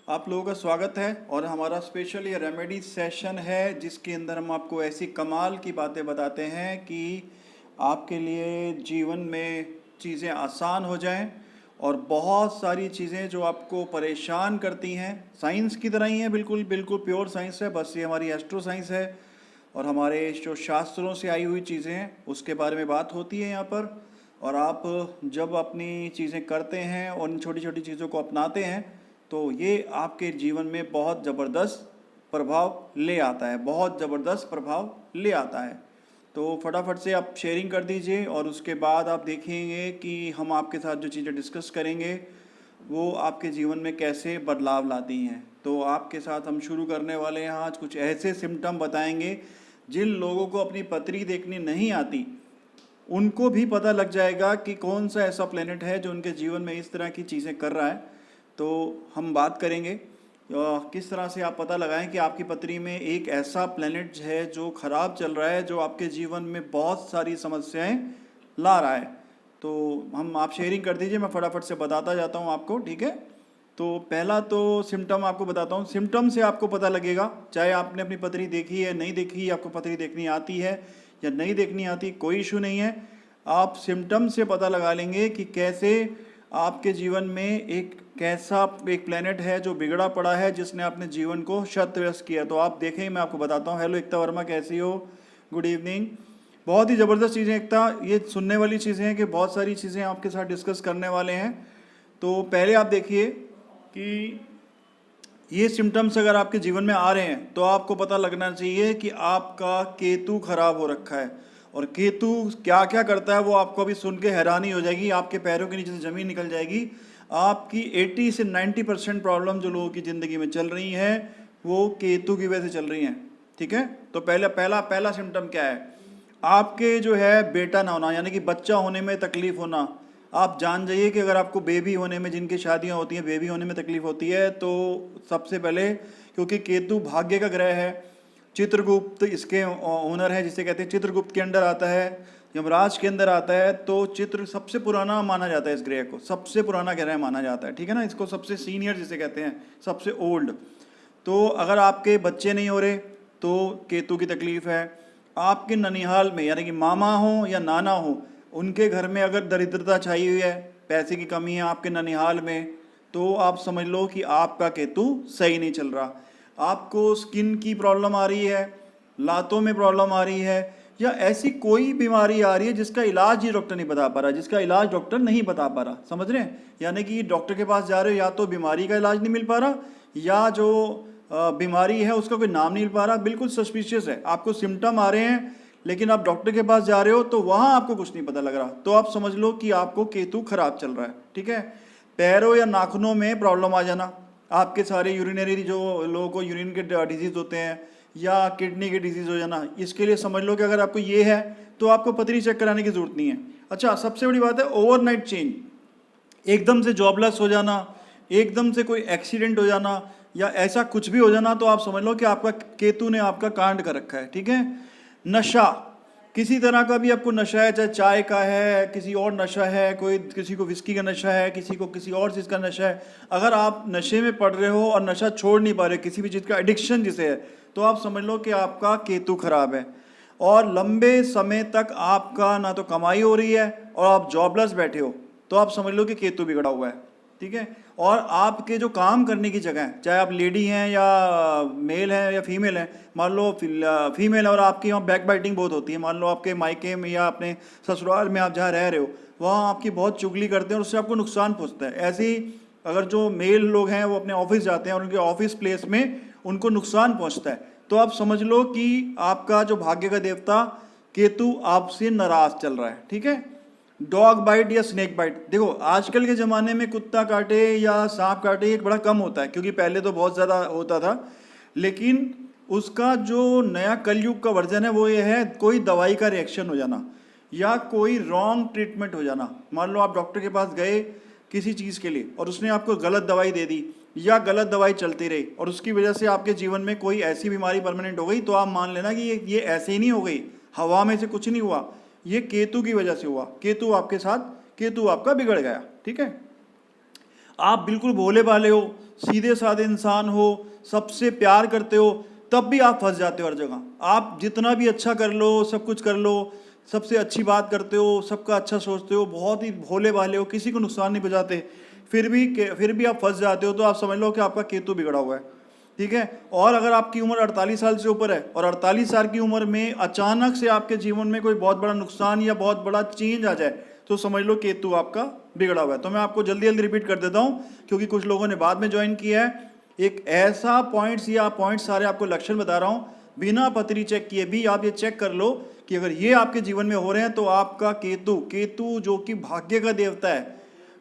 आप लोगों का स्वागत है और हमारा स्पेशल ये रेमेडी सेशन है जिसके अंदर हम आपको ऐसी कमाल की बातें बताते हैं कि आपके लिए जीवन में चीज़ें आसान हो जाएं और बहुत सारी चीज़ें जो आपको परेशान करती हैं साइंस की तरह ही हैं, बिल्कुल बिल्कुल प्योर साइंस है। बस ये हमारी एस्ट्रो साइंस है और हमारे जो शास्त्रों से आई हुई चीज़ें हैं उसके बारे में बात होती है यहाँ पर। और आप जब अपनी चीज़ें करते हैं और उन छोटी छोटी चीज़ों को अपनाते हैं तो ये आपके जीवन में बहुत ज़बरदस्त प्रभाव ले आता है, बहुत ज़बरदस्त प्रभाव ले आता है। तो फटाफट से आप शेयरिंग कर दीजिए और उसके बाद आप देखेंगे कि हम आपके साथ जो चीज़ें डिस्कस करेंगे वो आपके जीवन में कैसे बदलाव लाती हैं। तो आपके साथ हम शुरू करने वाले हैं। आज कुछ ऐसे सिम्टम बताएंगे जिन लोगों को अपनी पत्री देखनी नहीं आती उनको भी पता लग जाएगा कि कौन सा ऐसा प्लेनेट है जो उनके जीवन में इस तरह की चीज़ें कर रहा है। तो हम बात करेंगे किस तरह से आप पता लगाएं कि आपकी पत्री में एक ऐसा प्लेनेट है जो ख़राब चल रहा है, जो आपके जीवन में बहुत सारी समस्याएं ला रहा है। तो आप शेयरिंग कर दीजिए, मैं फटाफट से बताता जाता हूं आपको, ठीक है। तो पहला तो सिम्टम आपको बताता हूं। सिम्टम से आपको पता लगेगा, चाहे आपने अपनी पत्री देखी है नहीं देखी, आपको पत्री देखनी आती है या नहीं देखनी आती, कोई इशू नहीं है। आप सिम्टम से पता लगा लेंगे कि कैसे आपके जीवन में एक प्लेनेट है जो बिगड़ा पड़ा है, जिसने अपने जीवन को क्षतिग्रस्त किया। तो आप देखें, मैं आपको बताता हूँ। हेलो एकता वर्मा, कैसी हो? Good evening. बहुत ही ज़बरदस्त चीज़ें एकता, ये सुनने वाली चीज़ें हैं कि बहुत सारी चीज़ें आपके साथ डिस्कस करने वाले हैं। तो पहले आप देखिए कि ये सिम्टम्स अगर आपके जीवन में आ रहे हैं तो आपको पता लगना चाहिए कि आपका केतु खराब हो रखा है। और केतु क्या क्या करता है वो आपको अभी सुन के हैरानी हो जाएगी, आपके पैरों के नीचे से ज़मीन निकल जाएगी। आपकी 80 से 90% प्रॉब्लम जो लोगों की ज़िंदगी में चल रही हैं वो केतु की वजह से चल रही हैं, ठीक है। तो पहला सिम्टम क्या है? आपके जो है बेटा ना होना, यानी कि बच्चा होने में तकलीफ़ होना। आप जान जाइए कि अगर आपको बेबी होने में, जिनकी शादियां होती हैं, बेबी होने में तकलीफ होती है, तो सबसे पहले, क्योंकि केतु भाग्य का ग्रह है, चित्रगुप्त इसके ओनर है, जिसे कहते हैं चित्रगुप्त के अंडर आता है, यमराज के अंदर आता है। तो चित्र सबसे पुराना माना जाता है, इस ग्रह को सबसे पुराना ग्रह माना जाता है, ठीक है ना। इसको सबसे सीनियर जिसे कहते हैं, सबसे ओल्ड। तो अगर आपके बच्चे नहीं हो रहे तो केतु की तकलीफ है। आपके ननिहाल में, यानी कि मामा हो या नाना हो, उनके घर में अगर दरिद्रता छाई हुई है, पैसे की कमी है आपके ननिहाल में, तो आप समझ लो कि आपका केतु सही नहीं चल रहा। आपको स्किन की प्रॉब्लम आ रही है, लातों में प्रॉब्लम आ रही है, या ऐसी कोई बीमारी आ रही है जिसका इलाज ही डॉक्टर नहीं बता पा रहा, जिसका इलाज डॉक्टर नहीं बता पा रहा, समझ रहे हैं। यानी कि डॉक्टर के पास जा रहे हो, या तो बीमारी का इलाज नहीं मिल पा रहा, या जो बीमारी है उसका कोई नाम नहीं मिल पा रहा, बिल्कुल सस्पिशियस है। आपको सिम्टम आ रहे हैं लेकिन आप डॉक्टर के पास जा रहे हो तो वहाँ आपको कुछ नहीं पता लग रहा, तो आप समझ लो कि आपको केतु खराब चल रहा है, ठीक है। पैरों या नाखूनों में प्रॉब्लम आ जाना, आपके सारे यूरिनरी, जो लोगों को यूरिन के डिजीज़ होते हैं या किडनी के डिजीज़ हो जाना, इसके लिए समझ लो कि अगर आपको ये है तो आपको पथरी चेक कराने की ज़रूरत नहीं है। अच्छा, सबसे बड़ी बात है ओवरनाइट चेंज, एकदम से जॉबलेस हो जाना, एकदम से कोई एक्सीडेंट हो जाना, या ऐसा कुछ भी हो जाना, तो आप समझ लो कि आपका केतु ने आपका कांड कर रखा है, ठीक है। नशा, किसी तरह का भी आपको नशा है, चाहे चाय का है, किसी और नशा है, कोई किसी को विस्की का नशा है, किसी को किसी और चीज़ का नशा है, अगर आप नशे में पड़ रहे हो और नशा छोड़ नहीं पा रहे, किसी भी चीज़ का एडिक्शन जिसे है, तो आप समझ लो कि आपका केतु खराब है। और लंबे समय तक आपका ना तो कमाई हो रही है और आप जॉबलेस बैठे हो, तो आप समझ लो कि केतु बिगड़ा हुआ है, ठीक है। और आपके जो काम करने की जगह है, चाहे आप लेडी हैं या मेल हैं या फीमेल हैं, मान लो फीमेल और आपकी वहाँ बैक बाइटिंग बहुत होती है, मान लो आपके मायके में या अपने ससुराल में आप जहाँ रह रहे हो वहाँ आपकी बहुत चुगली करते हैं और उससे आपको नुकसान पहुँचता है। ऐसे ही अगर जो मेल लोग हैं वो अपने ऑफिस जाते हैं और उनके ऑफिस प्लेस में उनको नुकसान पहुँचता है, तो आप समझ लो कि आपका जो भाग्य का देवता केतु आपसे नाराज चल रहा है, ठीक है। डॉग बाइट या स्नेक बाइट, देखो आजकल के ज़माने में कुत्ता काटे या सांप काटे एक बड़ा कम होता है, क्योंकि पहले तो बहुत ज़्यादा होता था, लेकिन उसका जो नया कलयुग का वर्जन है वो ये है, कोई दवाई का रिएक्शन हो जाना या कोई रॉन्ग ट्रीटमेंट हो जाना। मान लो आप डॉक्टर के पास गए किसी चीज़ के लिए और उसने आपको गलत दवाई दे दी, या गलत दवाई चलती रही और उसकी वजह से आपके जीवन में कोई ऐसी बीमारी परमानेंट हो गई, तो आप मान लेना कि ये ऐसे ही नहीं हो गई, हवा में से कुछ नहीं हुआ, ये केतु की वजह से हुआ। केतु आपके साथ, केतु आपका बिगड़ गया, ठीक है। आप बिल्कुल भोले भाले हो, सीधे साधे इंसान हो, सबसे प्यार करते हो, तब भी आप फंस जाते हो हर जगह। आप जितना भी अच्छा कर लो, सब कुछ कर लो, सबसे अच्छी बात करते हो, सबका अच्छा सोचते हो, बहुत ही भोले भाले हो, किसी को नुकसान नहीं पहुंचाते, फिर भी आप फंस जाते हो, तो आप समझ लो कि आपका केतु बिगड़ा हुआ है। ठीक है। और अगर आपकी उम्र 48 साल से ऊपर है और 48 साल की उम्र में अचानक से आपके जीवन में कोई बहुत बड़ा नुकसान या बहुत बड़ा चेंज आ जाए, तो समझ लो केतु आपका बिगड़ा हुआ है। तो मैं आपको जल्दी जल्दी रिपीट कर देता हूं, क्योंकि कुछ लोगों ने बाद में ज्वाइन किया है। एक ऐसा पॉइंट्स सारे आपको लक्षण बता रहा हूं, बिना पत्री चेक किए भी आप ये चेक कर लो कि अगर ये आपके जीवन में हो रहे हैं तो आपका केतु जो कि भाग्य का देवता है,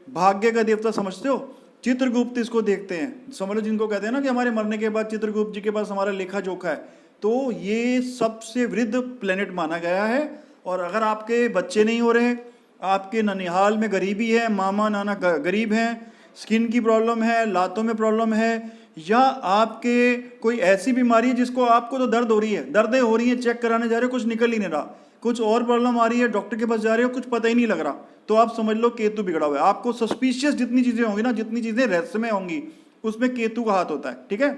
भाग्य का देवता समझते हो, चित्रगुप्त इसको देखते हैं, समझ लो, जिनको कहते हैं ना कि हमारे मरने के बाद चित्रगुप्त जी के पास हमारा लेखा जोखा है, तो ये सबसे वृद्ध प्लेनेट माना गया है। और अगर आपके बच्चे नहीं हो रहे, आपके ननिहाल में गरीबी है, मामा नाना गरीब हैं, स्किन की प्रॉब्लम है, लातों में प्रॉब्लम है, या आपके कोई ऐसी बीमारी है जिसको आपको तो दर्द हो रही है, दर्दें हो रही हैं, चेक कराने जा रहे हो, कुछ निकल ही नहीं रहा, कुछ और प्रॉब्लम आ रही है, डॉक्टर के पास जा रहे हो, कुछ पता ही नहीं लग रहा, तो आप समझ लो केतु बिगड़ा हुआ है। आपको सस्पिशियस जितनी चीजें होंगी ना, जितनी चीजें रहस्यमय होंगी, उसमें केतु का हाथ होता है। ठीक है।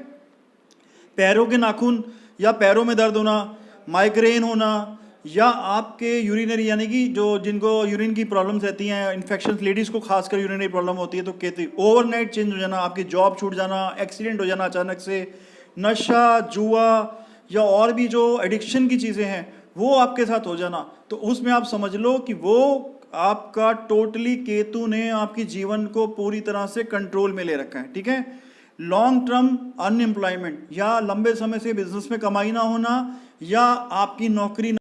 पैरों के नाखून या पैरों में दर्द होना, माइग्रेन होना, या आपके यूरिनरी यानी कि जो जिनको यूरिन की प्रॉब्लम्स रहती हैं, इन्फेक्शन, लेडीज को खासकर यूरिनरी प्रॉब्लम होती है, तो केतु। ओवरनाइट चेंज हो जाना, आपकी जॉब छूट जाना, एक्सीडेंट हो जाना अचानक से, नशा, जुआ या और भी जो एडिक्शन की चीज़ें हैं वो आपके साथ हो जाना, तो उसमें आप समझ लो कि वो आपका टोटली केतु ने आपकी जीवन को पूरी तरह से कंट्रोल में ले रखा है। ठीक है। लॉन्ग टर्म अनएम्प्लॉयमेंट या लंबे समय से बिजनेस में कमाई ना होना या आपकी नौकरी,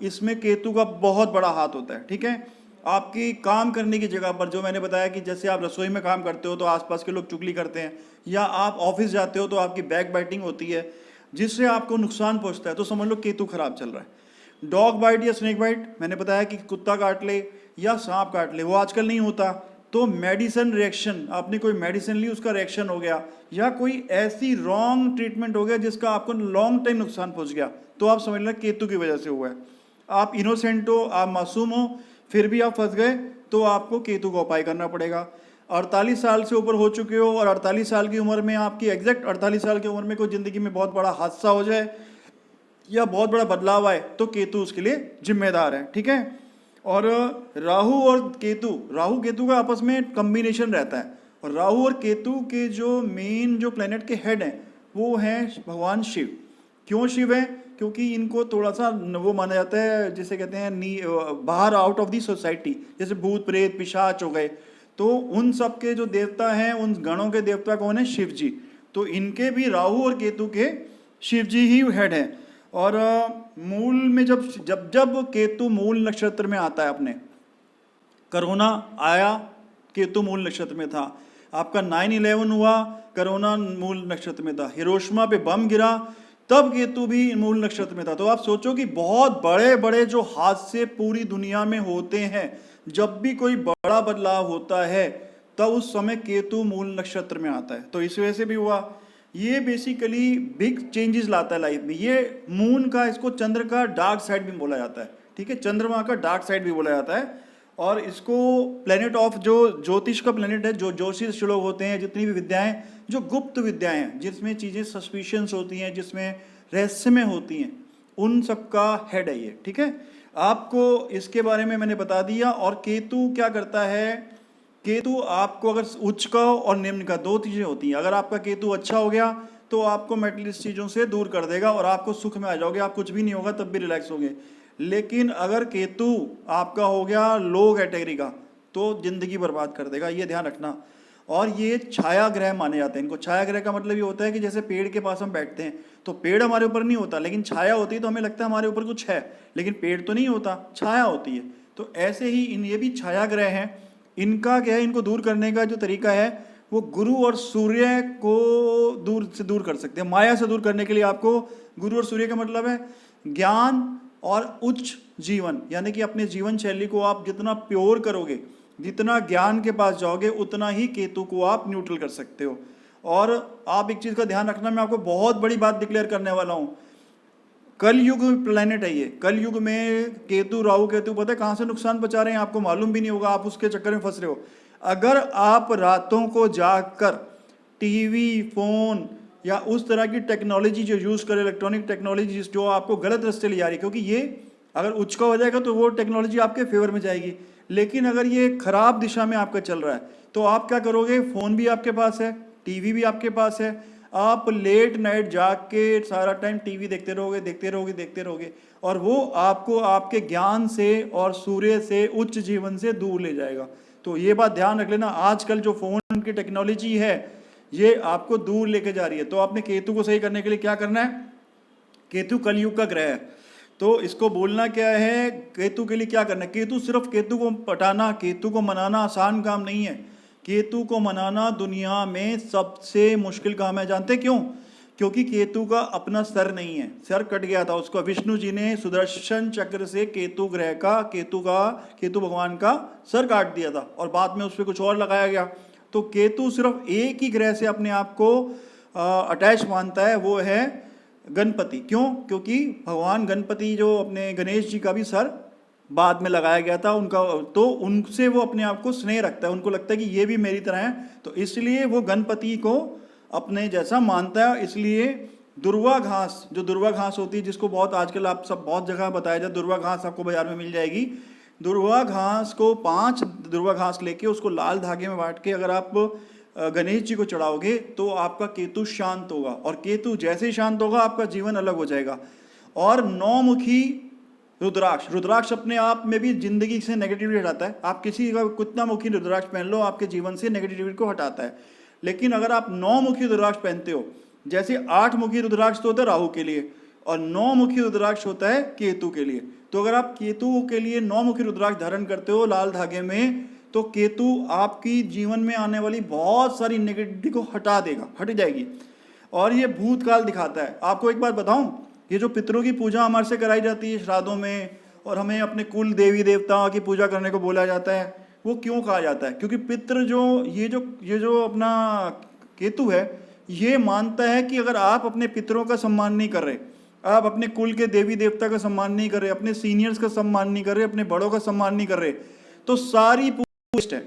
इसमें केतु का बहुत बड़ा हाथ होता है। ठीक है। आपकी काम करने की जगह पर, जो मैंने बताया कि जैसे आप रसोई में काम करते हो तो आसपास के लोग चुगली करते हैं, या आप ऑफिस जाते हो तो आपकी बैक बाइटिंग होती है जिससे आपको नुकसान पहुंचता है, तो समझ लो केतु खराब चल रहा है। डॉग बाइट या स्नेक बाइट, मैंने बताया कि कुत्ता काट ले या सांप काट ले, वो आजकल नहीं होता, तो मेडिसिन रिएक्शन, आपने कोई मेडिसिन ली, उसका रिएक्शन हो गया, या कोई ऐसी रॉन्ग ट्रीटमेंट हो गया जिसका आपको लॉन्ग टाइम नुकसान पहुंच गया, तो आप समझ लें केतु की वजह से हुआ है। आप इनोसेंट हो, आप मासूम हो, फिर भी आप फंस गए, तो आपको केतु का उपाय करना पड़ेगा। 48 साल से ऊपर हो चुके हो और 48 साल की उम्र में, आपकी एग्जैक्ट 48 साल की उम्र में कोई ज़िंदगी में बहुत बड़ा हादसा हो जाए या बहुत बड़ा बदलाव आए, तो केतु उसके लिए जिम्मेदार है। ठीक है। और राहु केतु का आपस में कम्बिनेशन रहता है, और राहु और केतु के जो मेन जो प्लेनेट के हेड हैं वो हैं भगवान शिव। क्यों शिव है? क्योंकि इनको थोड़ा सा वो माना जाता है, जिसे कहते हैं बाहर, आउट ऑफ दी सोसाइटी, जैसे भूत प्रेत पिशाच हो गए, तो उन सब के जो देवता हैं, उन गणों के देवता कौन है? शिव जी। तो इनके भी राहु और केतु के शिव जी ही हेड हैं। और मूल में जब केतु मूल नक्षत्र में आता है, अपने कोरोना आया केतु मूल नक्षत्र में था, आपका 9/11 हुआ कोरोना मूल नक्षत्र में था, हिरोशिमा पे बम गिरा तब केतु भी मूल नक्षत्र में था। तो आप सोचो कि बहुत बड़े बड़े जो हादसे पूरी दुनिया में होते हैं, जब भी कोई बड़ा बदलाव होता है तब उस समय केतु मूल नक्षत्र में आता है। तो इस वजह से भी हुआ। ये बेसिकली बिग चेंजेस लाता है लाइफ में। ये मून का, इसको चंद्र का डार्क साइड भी बोला जाता है। ठीक है। चंद्रमा का डार्क साइड भी बोला जाता है। और इसको प्लेनेट ऑफ, जो ज्योतिष का प्लेनेट है, जो ज्योतिष लोग होते हैं, जितनी भी विद्याएं, जो गुप्त विद्याएं हैं, जिसमें चीज़ें सस्पिशियंस होती हैं, जिसमें रहस्यमय होती हैं, उन सब का हेड है ये। ठीक है। आपको इसके बारे में मैंने बता दिया। और केतु क्या करता है? केतु आपको, अगर उच्च का और निम्न का, दो चीज़ें होती हैं। अगर आपका केतु अच्छा हो गया तो आपको मेटलिस्ट चीज़ों से दूर कर देगा और आपको सुख में आ जाओगे, आप कुछ भी नहीं होगा तब भी रिलैक्स होगे। लेकिन अगर केतु आपका हो गया लो कैटेगरी का, तो जिंदगी बर्बाद कर देगा, ये ध्यान रखना। और ये छाया ग्रह माने जाते हैं इनको। छाया ग्रह का मतलब ये होता है कि जैसे पेड़ के पास हम बैठते हैं तो पेड़ हमारे ऊपर नहीं होता, लेकिन छाया होती है तो हमें लगता है हमारे ऊपर कुछ है, लेकिन पेड़ तो नहीं होता, छाया होती है। तो ऐसे ही ये भी छाया ग्रह हैं। इनका क्या है? इनको दूर करने का जो तरीका है वो गुरु और सूर्य को दूर कर सकते हैं। माया से दूर करने के लिए आपको, गुरु और सूर्य का मतलब है ज्ञान और उच्च जीवन, यानी कि अपने जीवन शैली को आप जितना प्योर करोगे, जितना ज्ञान के पास जाओगे, उतना ही केतु को आप न्यूट्रल कर सकते हो। और आप एक चीज़ का ध्यान रखना, मैं आपको बहुत बड़ी बात डिक्लेयर करने वाला हूँ। कलयुग प्लेनेट है ये। कलयुग में केतु, राहु केतु, पता है कहाँ से नुकसान पहुंचा रहे हैं? आपको मालूम भी नहीं होगा, आप उसके चक्कर में फंस रहे हो। अगर आप रातों को जागकर टीवी, फ़ोन या उस तरह की टेक्नोलॉजी जो यूज़ करे, इलेक्ट्रॉनिक टेक्नोलॉजी जो आपको गलत रास्ते ले जा रही है, क्योंकि ये अगर उच्च का हो जाएगा तो वो टेक्नोलॉजी आपके फेवर में जाएगी। लेकिन अगर ये खराब दिशा में आपका चल रहा है तो आप क्या करोगे? फ़ोन भी आपके पास है, टीवी भी आपके पास है, आप लेट नाइट जाग के सारा टाइम टीवी देखते रहोगे, देखते रहोगे, देखते रहोगे, और वो आपको आपके ज्ञान से और सूर्य से, उच्च जीवन से दूर ले जाएगा। तो ये बात ध्यान रख लेना, आजकल जो फ़ोन की टेक्नोलॉजी है ये आपको दूर लेके जा रही है। तो आपने केतु को सही करने के लिए क्या करना है? केतु कलयुग का ग्रह है, तो इसको बोलना क्या है? केतु के लिए क्या करना है? केतु, सिर्फ केतु को पटाना, केतु को मनाना आसान काम नहीं है। केतु को मनाना दुनिया में सबसे मुश्किल काम है। जानते क्यों? क्योंकि केतु का अपना सर नहीं है, सर कट गया था उसका। विष्णु जी ने सुदर्शन चक्र से केतु ग्रह का, केतु भगवान का सर काट दिया था और बाद में उस पर कुछ और लगाया गया। तो केतु सिर्फ एक ही ग्रह से अपने आप को अटैच मानता है, वो है गणपति। क्यों? क्योंकि भगवान गणपति जो अपने गणेश जी का भी सर बाद में लगाया गया था उनका, तो उनसे वो अपने आप को स्नेह रखता है, उनको लगता है कि ये भी मेरी तरह है, तो इसलिए वो गणपति को अपने जैसा मानता है। इसलिए दुर्वा घास, जो दुर्वा घास होती है, जिसको बहुत आजकल आप सब बहुत जगह बताया जाए, दुर्वा घास आपको बाजार में मिल जाएगी। दुर्वा घास को 5 दुर्वा घास लेके उसको लाल धागे में बांट के अगर आप गणेश जी को चढ़ाओगे तो आपका केतु शांत होगा, और केतु जैसे ही शांत होगा आपका जीवन अलग हो जाएगा। और 9 मुखी रुद्राक्ष, रुद्राक्ष अपने आप में भी जिंदगी से नेगेटिविटी हटाता है। आप किसी का कितना मुखी रुद्राक्ष पहन लो, आपके जीवन से नेगेटिविटी को हटाता है। लेकिन अगर आप 9 मुखी रुद्राक्ष पहनते हो, जैसे 8 मुखी रुद्राक्ष तो होता है राहु के लिए और 9 मुखी रुद्राक्ष होता है केतु के लिए, तो अगर आप केतु के लिए 9 मुखी रुद्राक्ष धारण करते हो लाल धागे में, तो केतु आपकी जीवन में आने वाली बहुत सारी नेगेटिविटी को हटा देगा, हट जाएगी। और ये भूतकाल दिखाता है। आपको एक बात बताऊं, ये जो पितरों की पूजा हमारे से कराई जाती है श्राद्धों में, और हमें अपने कुल देवी देवताओं की पूजा करने को बोला जाता है, वो क्यों कहा जाता है? क्योंकि पितृ ये जो अपना केतु है, ये मानता है कि अगर आप अपने पितरों का सम्मान नहीं कर रहे, आप अपने कुल के देवी देवता का सम्मान नहीं कर रहे, अपने सीनियर्स का सम्मान नहीं कर रहे, अपने बड़ों का सम्मान नहीं कर रहे, तो सारी पूजा वेस्ट है।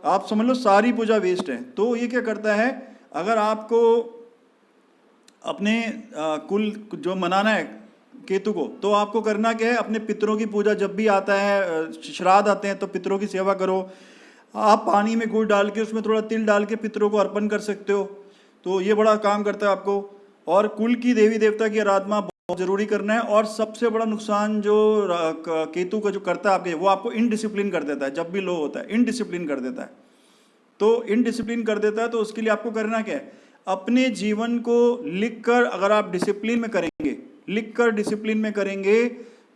आप समझ लो सारी पूजा वेस्ट है। तो ये क्या करता है, अगर आपको अपने कुल जो मनाना है केतु को, तो आपको करना क्या है? अपने पितरों की पूजा जब भी आता है, श्राद्ध आते हैं, तो पितरों की सेवा करो। आप पानी में गुड़ डाल के उसमें थोड़ा तिल डाल के पितरों को अर्पण कर सकते हो, तो ये बड़ा काम करता है आपको। और कुल की देवी देवता की आराधना बहुत जरूरी करना है। और सबसे बड़ा नुकसान जो केतु का जो करता है आपके, वो आपको इनडिसिप्लिन कर देता है। जब भी लो होता है इनडिसिप्लिन कर देता है, तो इनडिसिप्लिन कर देता है, तो उसके लिए आपको करना क्या है? अपने जीवन को लिखकर, अगर आप डिसिप्लिन में करेंगे, लिखकर डिसिप्लिन में करेंगे,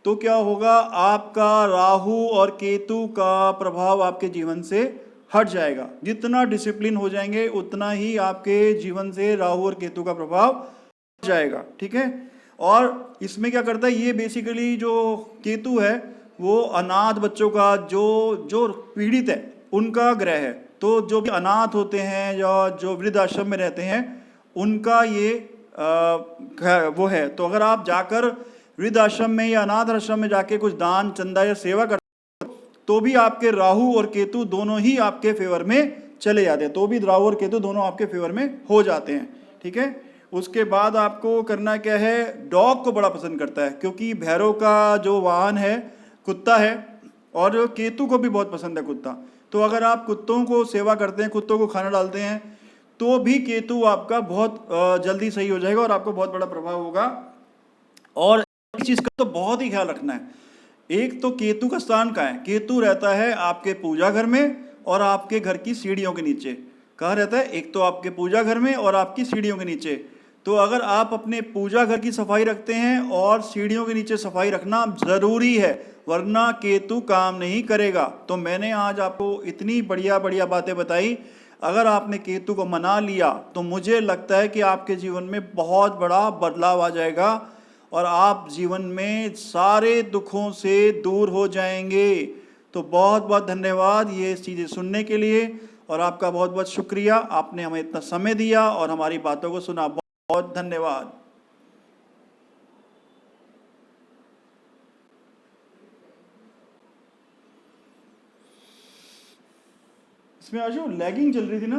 तो क्या होगा? आपका राहु और केतु का प्रभाव आपके जीवन से हट जाएगा। जितना डिसिप्लिन हो जाएंगे उतना ही आपके जीवन से राहु और केतु का प्रभाव हट जाएगा। ठीक है? और इसमें क्या करता है, ये बेसिकली जो केतु है वो अनाथ बच्चों का, जो पीड़ित है उनका ग्रह है। तो जो भी अनाथ होते हैं या जो वृद्ध आश्रम में रहते हैं, उनका ये वो है। तो अगर आप जाकर वृद्ध आश्रम में या अनाथ आश्रम में जाके कुछ दान चंदा या सेवा करते हो, तो भी आपके राहु और केतु दोनों ही आपके फेवर में चले जाते हैं, तो भी राहु और केतु दोनों आपके फेवर में हो जाते हैं। ठीक है? उसके बाद आपको करना क्या है? डॉग को बड़ा पसंद करता है, क्योंकि भैरव का जो वाहन है कुत्ता है, और केतु को भी बहुत पसंद है कुत्ता। तो अगर आप कुत्तों को सेवा करते हैं, कुत्तों को खाना डालते हैं, तो भी केतु आपका बहुत जल्दी सही हो जाएगा और आपको बहुत बड़ा प्रभाव होगा। और इस चीज़ का तो बहुत ही ख्याल रखना है। एक तो केतु का स्थान कहाँ है? केतु रहता है आपके पूजा घर में और आपके घर की सीढ़ियों के नीचे। कहाँ रहता है? एक तो आपके पूजा घर में और आपकी सीढ़ियों के नीचे। तो अगर आप अपने पूजा घर की सफाई रखते हैं और सीढ़ियों के नीचे सफाई रखना ज़रूरी है, वरना केतु काम नहीं करेगा। तो मैंने आज आपको इतनी बढ़िया बढ़िया बातें बताई। अगर आपने केतु को मना लिया तो मुझे लगता है कि आपके जीवन में बहुत बड़ा बदलाव आ जाएगा और आप जीवन में सारे दुखों से दूर हो जाएंगे। तो बहुत बहुत धन्यवाद ये चीज़ें सुनने के लिए, और आपका बहुत बहुत शुक्रिया, आपने हमें इतना समय दिया और हमारी बातों को सुना। बहुत धन्यवाद। इसमें आज लैगिंग चल रही थी ना।